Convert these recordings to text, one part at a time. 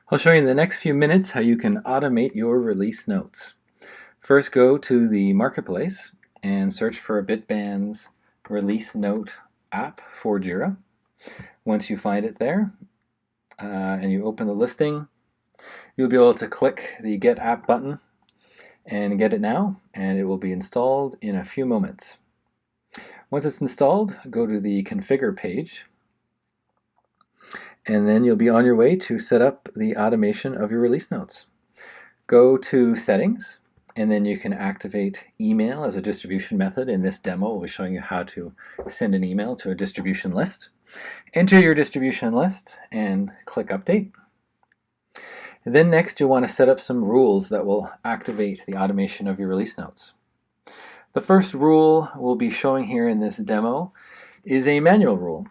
I'll show you in the next few minutes how you can automate your release notes. First, go to the marketplace and search for Bitband's release note app for Jira. Once you find it there and you open the listing, you'll be able to click the Get App button and get it now, and it will be installed in a few moments. Once it's installed, go to the Configure page, and then you'll be on your way to set up the automation of your release notes. Go to Settings, and then you can activate email as a distribution method. In this demo, we'll be showing you how to send an email to a distribution list. Enter your distribution list and click Update. And then next, you'll want to set up some rules that will activate the automation of your release notes. The first rule we'll be showing here in this demo is a manual rule.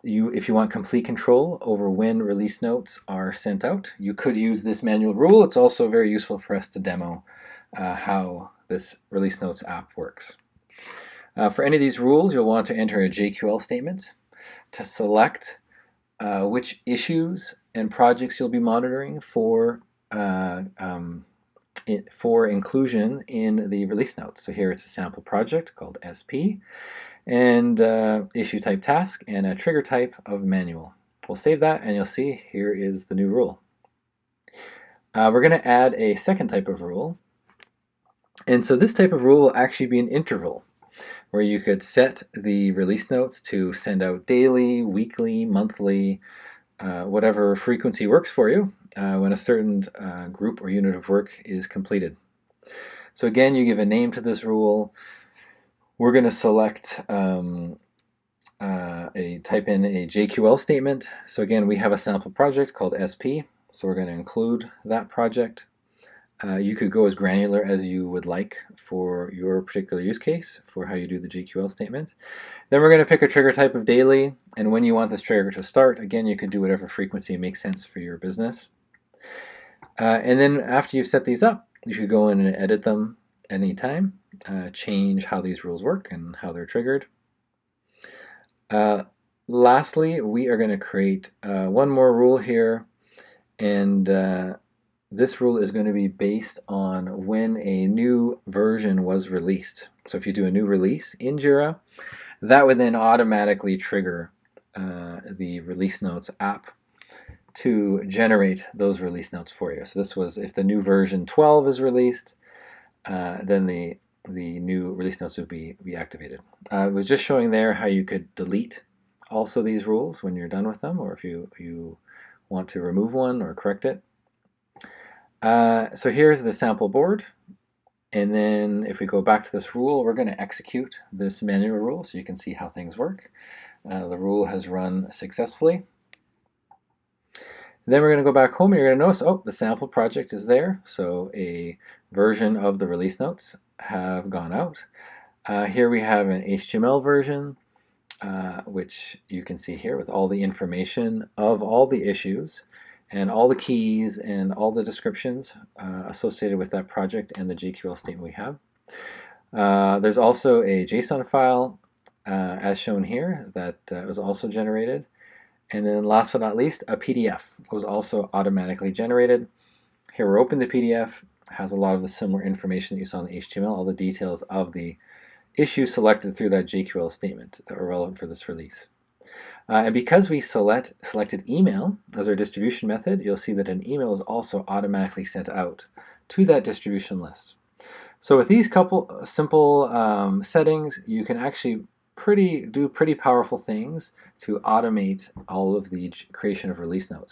If you want complete control over when release notes are sent out, you could use this manual rule. It's also very useful for us to demo how this release notes app works. For any of these rules, you'll want to enter a JQL statement to select which issues and projects you'll be monitoring for inclusion in the release notes. So here it's a sample project called SP, and issue type task, and a trigger type of manual. We'll save that, and you'll see here is the new rule. We're going to add a second type of rule, and so this type of rule will actually be an interval, where you could set the release notes to send out daily, weekly, monthly, whatever frequency works for you when a certain group or unit of work is completed. So again, you give a name to this rule. We're going to select type in a JQL statement. So again, we have a sample project called SP, so we're going to include that project. You could go as granular as you would like for your particular use case for how you do the JQL statement. Then we're going to pick a trigger type of daily, and when you want this trigger to start, again, you can do whatever frequency makes sense for your business. And then after you've set these up, you should go in and edit them anytime, change how these rules work and how they're triggered. Lastly, we are going to create one more rule here, and this rule is going to be based on when a new version was released. So if you do a new release in Jira, that would then automatically trigger the release notes app to generate those release notes for you. So this was if the new version 12 is released, then the new release notes would be activated. I was just showing there how you could delete also these rules when you're done with them, or if you want to remove one or correct it. So here's the sample board, and then if we go back to this rule, we're going to execute this manual rule so you can see how things work. The rule has run successfully. Then we're going to go back home, and you're going to notice, oh, the sample project is there, so a version of the release notes have gone out. Here we have an HTML version, which you can see here with all the information of all the issues and all the keys and all the descriptions associated with that project and the JQL statement we have. There's also a JSON file, as shown here, that was also generated. And then last but not least, a PDF was also automatically generated. Here we're open the PDF, has a lot of the similar information that you saw in the HTML, all the details of the issues selected through that JQL statement that were relevant for this release. And because we selected email as our distribution method, you'll see that an email is also automatically sent out to that distribution list. So with these couple simple settings, you can actually do pretty powerful things to automate all of the creation of release notes.